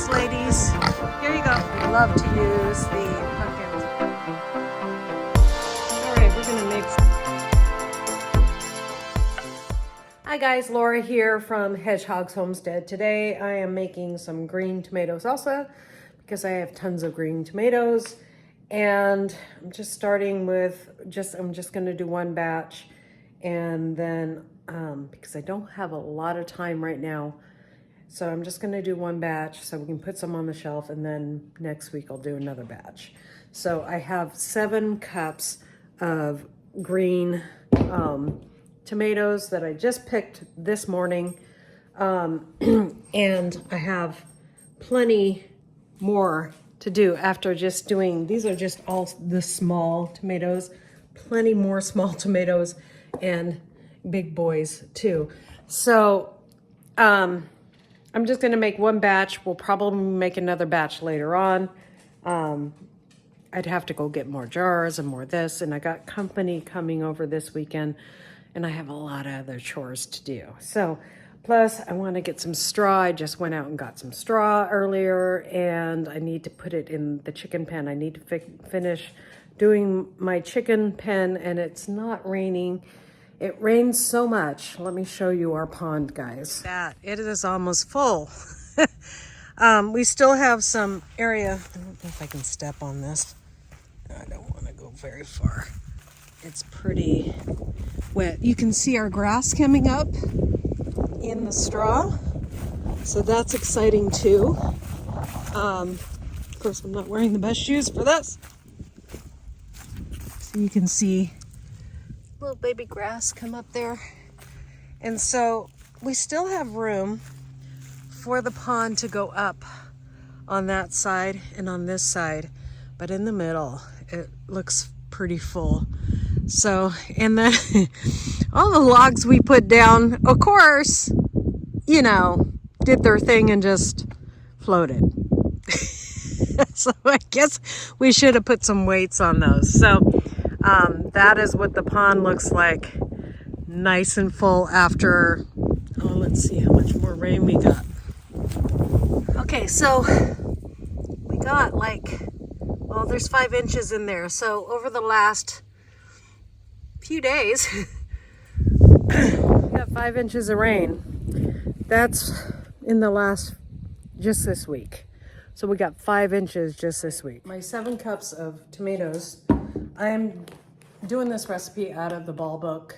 pumpkins, ladies. Here you go. We love to use the pumpkins. All right, we're gonna make some. Hi guys, Laura here from Hedgehog's Homestead. Today I am making some green tomato salsa because I have tons of green tomatoes. And I'm just starting with, I'm just gonna do one batch. And then, because I don't have a lot of time right now, so I'm just gonna do one batch so we can put some on the shelf, and then next week I'll do another batch. So I have 7 cups of green tomatoes that I just picked this morning. And I have plenty more to do after just doing, these are just all the small tomatoes, plenty more small tomatoes and big boys too. So I'm just gonna make one batch. We'll probably make another batch later on. I'd have to go get more jars and more this, and I got company coming over this weekend and I have a lot of other chores to do. So plus I want to get some straw. I just went out and got some straw earlier, and I need to put it in the chicken pen. I need to finish doing my chicken pen, and it's not raining. It rains so much. Let me show you our pond, guys. It is almost full. We still have some area. I don't know if I can step on this. I don't want to go very far. It's pretty wet. You can see our grass coming up in the straw, so that's exciting too. Of course, I'm not wearing the best shoes for this. So you can see little baby grass come up there. And so we still have room for the pond to go up on that side and on this side, but in the middle it looks pretty full. So, and then all the logs we put down, of course, you know, did their thing and just floated. So I guess we should have put some weights on those. So that is what the pond looks like, nice and full after, oh, let's see how much more rain we got. Okay, so we got like, well, there's 5 inches in there. So over the last few days, we got 5 inches of rain. That's in the last, just this week. So we got 5 inches just this week. My 7 cups of tomatoes, I'm doing this recipe out of the Ball book.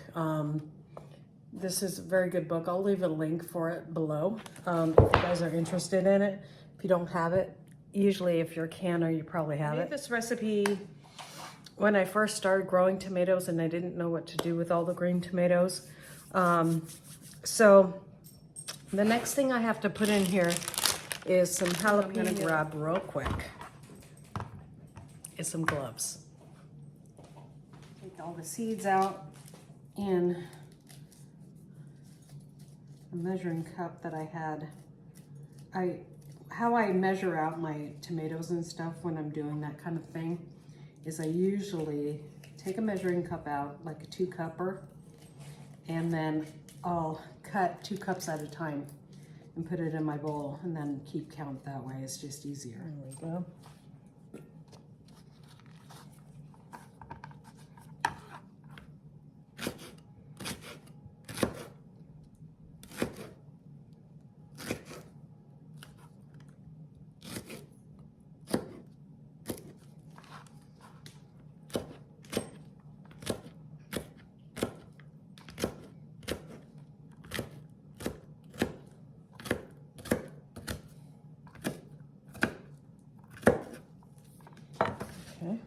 This is a very good book. I'll leave a link for it below if you guys are interested in it. If you don't have it, usually if you're a canner, you probably have it. I made this recipe when I first started growing tomatoes and I didn't know what to do with all the green tomatoes. So the next thing I have to put in here is some jalapeno. I'm gonna grab real quick is some gloves. Take all the seeds out in a measuring cup that I had. How I measure out my tomatoes and stuff when I'm doing that kind of thing is I usually take a measuring cup out, like a 2-cupper, and then I'll cut 2 cups at a time and put it in my bowl and then keep count that way. It's just easier. There we go. Okay.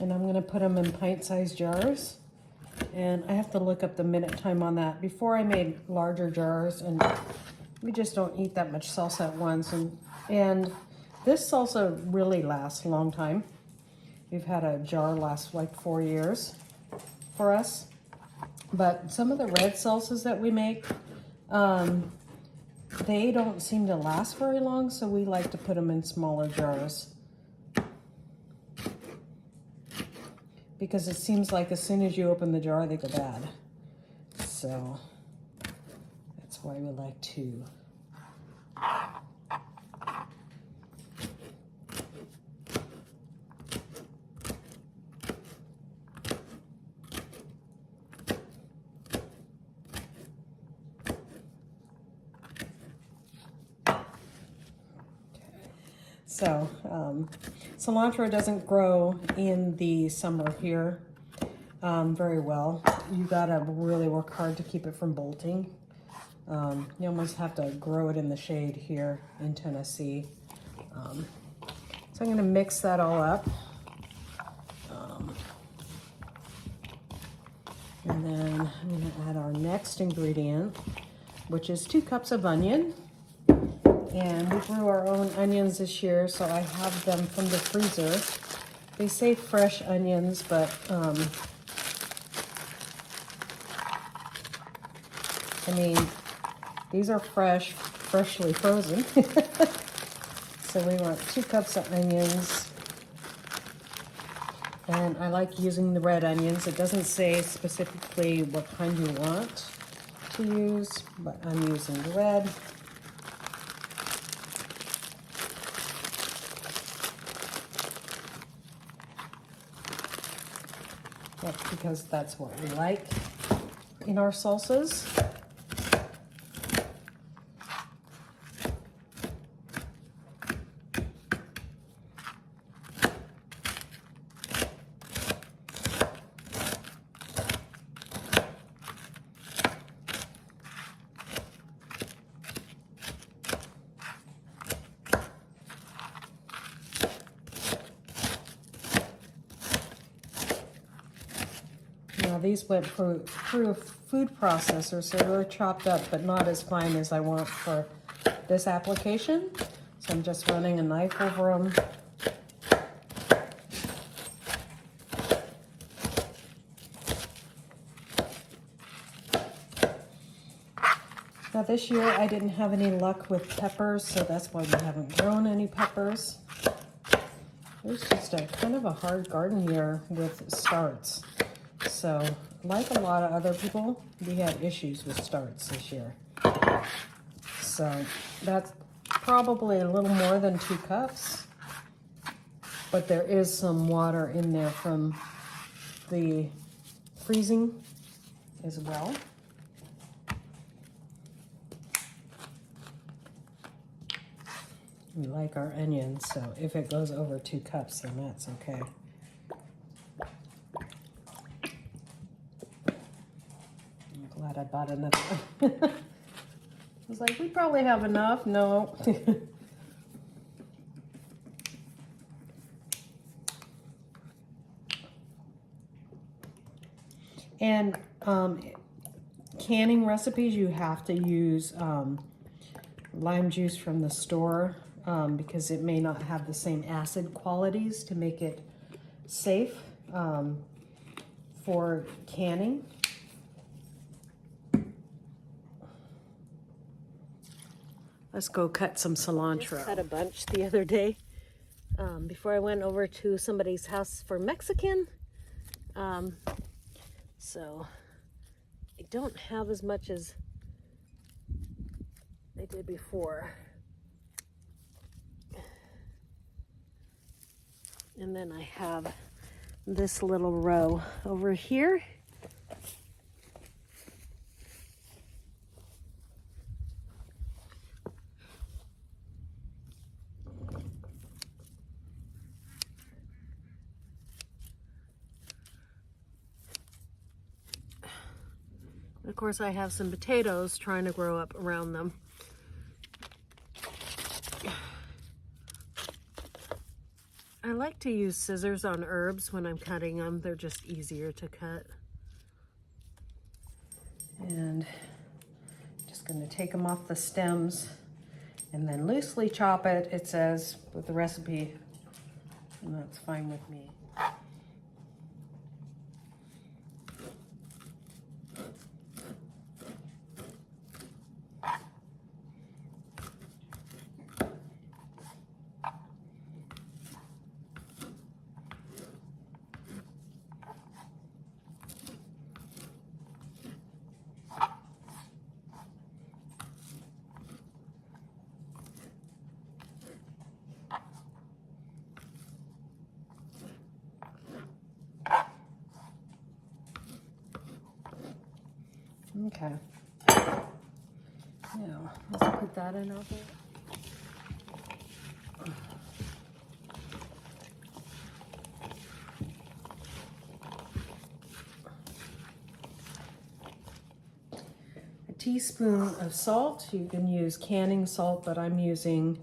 And I'm going to put them in pint-sized jars. And I have to look up the minute time on that. Before I made larger jars, and we just don't eat that much salsa at once. And this salsa really lasts a long time. We've had a jar last like 4 years for us. But some of the red salsas that we make, they don't seem to last very long, so we like to put them in smaller jars. Because it seems like as soon as you open the jar, they go bad. So that's why we like to. So cilantro doesn't grow in the summer here very well. You gotta really work hard to keep it from bolting. You almost have to grow it in the shade here in Tennessee. So I'm gonna mix that all up. And then I'm gonna add our next ingredient, which is 2 cups of onion. And we grew our own onions this year, so I have them from the freezer. They say fresh onions, but I mean, these are freshly frozen. So we want 2 cups of onions. And I like using the red onions. It doesn't say specifically what kind you want to use, but I'm using the red. That's because that's what we like in our salsas. Now these went through a food processor, so they're chopped up, but not as fine as I want for this application. So I'm just running a knife over them. Now this year I didn't have any luck with peppers, so that's why we haven't grown any peppers. It was just a kind of a hard garden year with starts. So, like a lot of other people, we had issues with starts this year. So, that's probably a little more than 2 cups. But there is some water in there from the freezing as well. We like our onions, so if it goes over 2 cups, then that's okay. Glad I bought another. I was like, we probably have enough. No. And canning recipes, you have to use lime juice from the store because it may not have the same acid qualities to make it safe for canning. Let's go cut some cilantro. I just cut a bunch the other day before I went over to somebody's house for Mexican. So I don't have as much as I did before. And then I have this little row over here. Of course, I have some potatoes trying to grow up around them. I like to use scissors on herbs when I'm cutting them. They're just easier to cut. And just going to take them off the stems and then loosely chop it, it says, with the recipe. And that's fine with me. Okay. Now, let's put that in over. A teaspoon of salt. You can use canning salt, but I'm using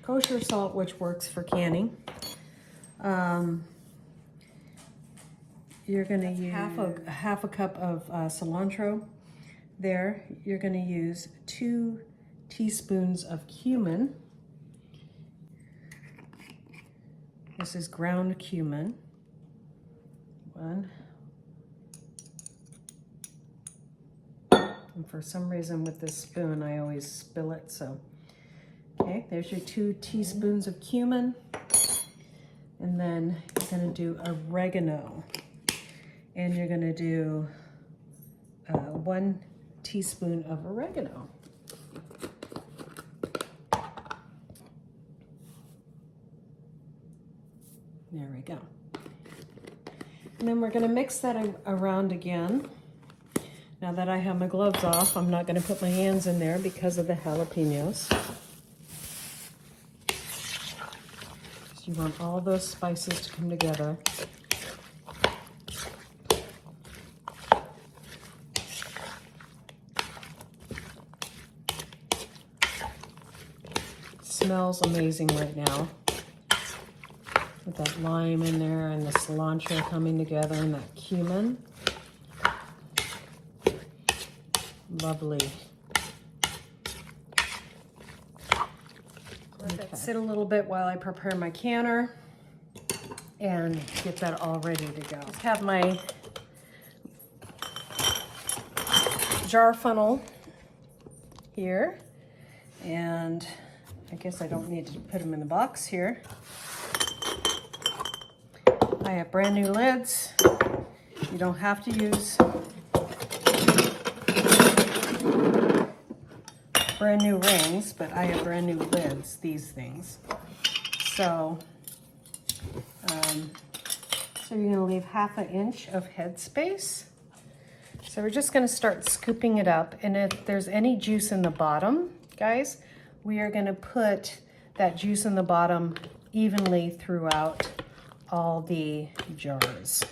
kosher salt, which works for canning. You're going to use half a cup of cilantro there. You're going to use 2 teaspoons of cumin. This is ground cumin. 1. And for some reason with this spoon, I always spill it, so. Okay, there's your 2 teaspoons of cumin. And then you're gonna do oregano. And you're gonna do 1 teaspoon of oregano. There we go. And then we're gonna mix that around again. Now that I have my gloves off, I'm not gonna put my hands in there because of the jalapenos. So you want all those spices to come together. Smells amazing right now. With that lime in there and the cilantro coming together and that cumin. Lovely. Let that sit a little bit while I prepare my canner and get that all ready to go. I have my jar funnel here, and I guess I don't need to put them in the box here. I have brand new lids. You don't have to use brand new rings, but I have brand new lids, these things. So, so you're gonna leave 1/2 inch of head space. So we're just gonna start scooping it up, and if there's any juice in the bottom, guys, we are gonna put that juice in the bottom evenly throughout all the jars.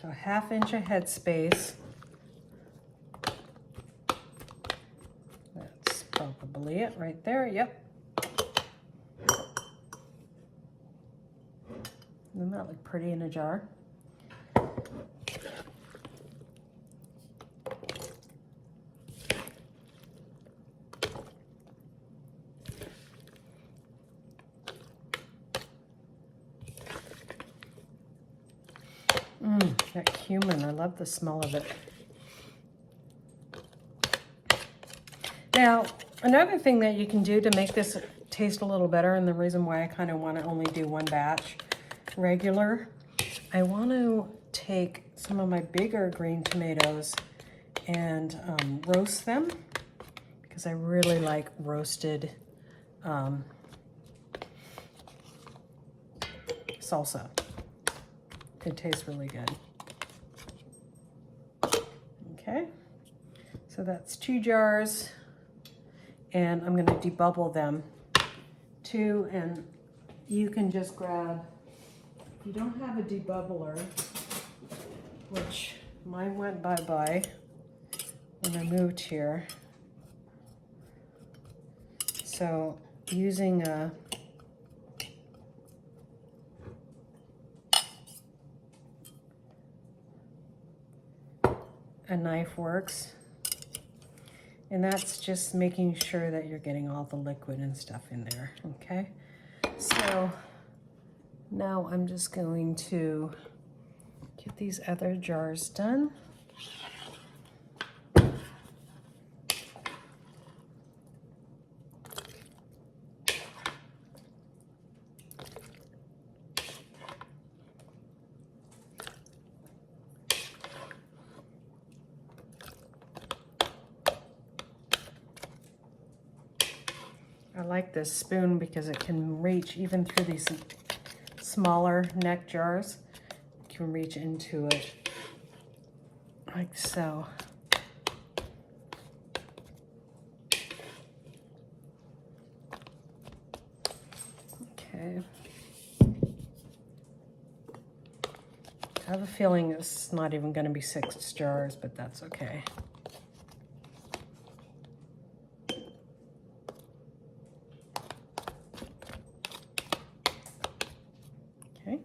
So 1/2 inch of head space. That's probably it right there, yep. Doesn't that look pretty in a jar? That cumin, I love the smell of it. Now, another thing that you can do to make this taste a little better, and the reason why I kind of want to only do 1 batch regular, I want to take some of my bigger green tomatoes and roast them, because I really like roasted salsa. It tastes really good. Okay, so that's 2 jars, and I'm gonna debubble them too, and you can just grab, if you don't have a debubbler, which mine went bye-bye when I moved here, so using a knife works, and that's just making sure that you're getting all the liquid and stuff in there. Okay, so now I'm just going to get these other jars done. I like this spoon because it can reach even through these smaller neck jars. You can reach into it like so. Okay. I have a feeling it's not even going to be 6 jars, but that's okay. Okay.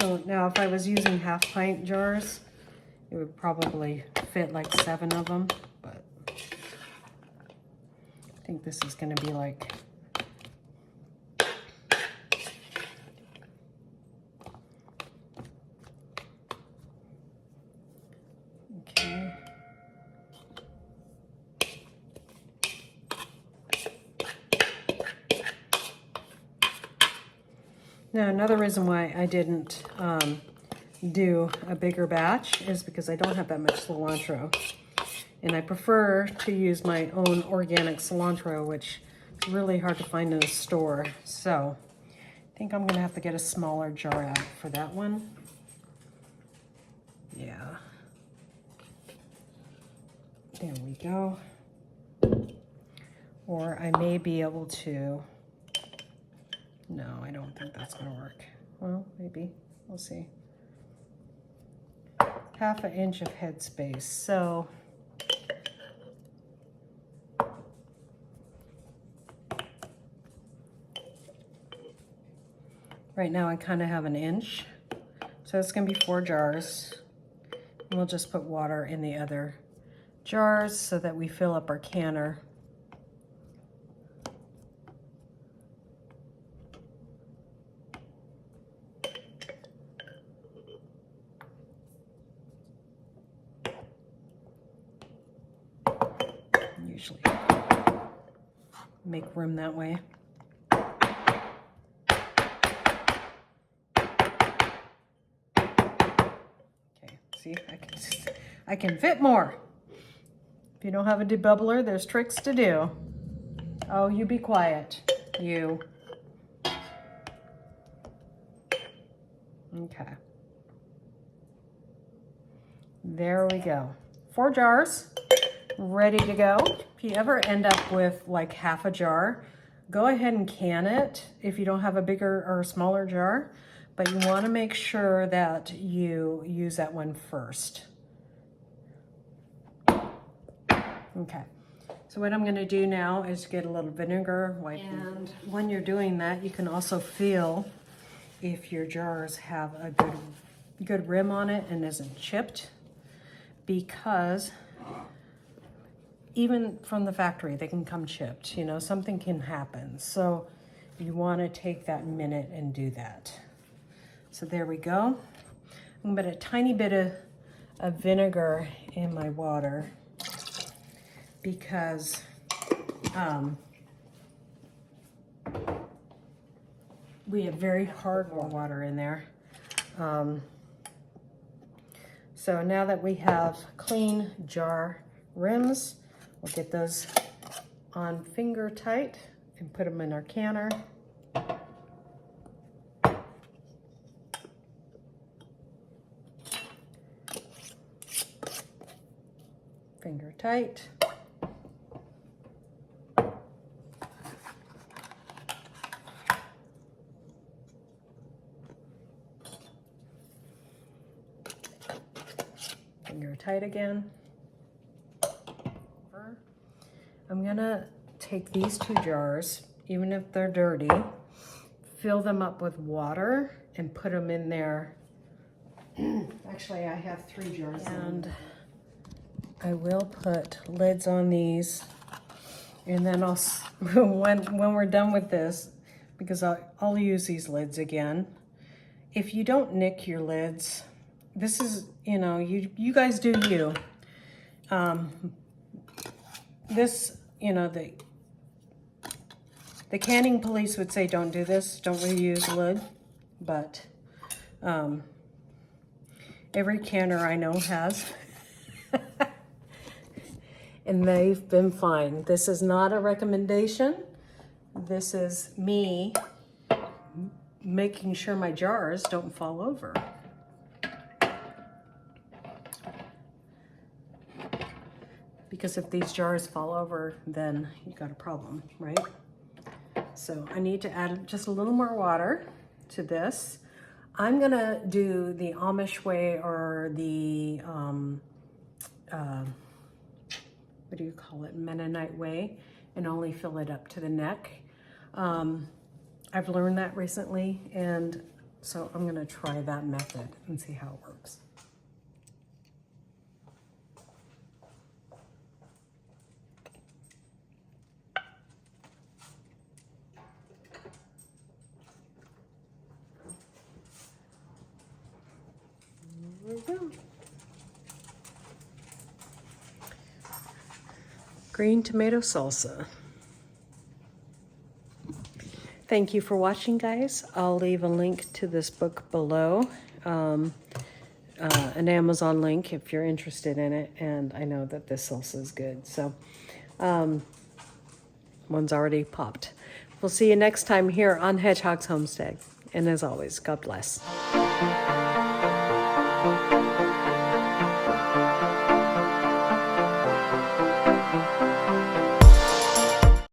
So now if I was using 1/2 pint jars, it would probably fit like 7 of them, but I think this is going to be like okay. Now another reason why I didn't do a bigger batch is because I don't have that much cilantro. And I prefer to use my own organic cilantro, which is really hard to find in a store. So I think I'm gonna have to get a smaller jar out for that one. Yeah. There we go. Or I may be able to, no, I don't think that's gonna work. Well, maybe, we'll see. 1/2 inch of headspace, so right now I kind of have 1 inch. So it's gonna be 4 jars. And we'll just put water in the other jars so that we fill up our canner. Usually make room that way. Okay, see, I can fit more. If you don't have a debubbler, there's tricks to do. Oh, you be quiet, you. Okay. There we go. 4 jars, ready to go. If you ever end up with like 1/2 jar, go ahead and can it if you don't have a bigger or a smaller jar, but you want to make sure that you use that one first. Okay, so what I'm going to do now is get a little vinegar, wipe, and when you're doing that, you can also feel if your jars have a good rim on it and isn't chipped, because even from the factory, they can come chipped, you know, something can happen. So you want to take that minute and do that. So there we go. I'm going to put a tiny bit of vinegar in my water because we have very hard water in there. So now that we have clean jar rims, we'll get those on finger tight and put them in our canner. Finger tight. Finger tight again. I'm gonna take these 2 jars, even if they're dirty, fill them up with water and put them in there. Actually, I have 3 jars. And I will put lids on these, and then I'll, when we're done with this, because I'll use these lids again. If you don't nick your lids, this is, you know, you guys do you. This, you know, the canning police would say don't do this, don't reuse wood, but every canner I know has. And they've been fine. This is not a recommendation. This is me making sure my jars don't fall over. Because if these jars fall over, then you got a problem, right? So I need to add just a little more water to this. I'm gonna do the Amish way or the, what do you call it, Mennonite way, and only fill it up to the neck. I've learned that recently, and so I'm gonna try that method and see how it works. There we go. Green tomato salsa. Thank you for watching, guys. I'll leave a link to this book below, an Amazon link if you're interested in it, and I know that this salsa is good, so one's already popped. We'll see you next time here on Hedgehog's Homestead, and as always, God bless.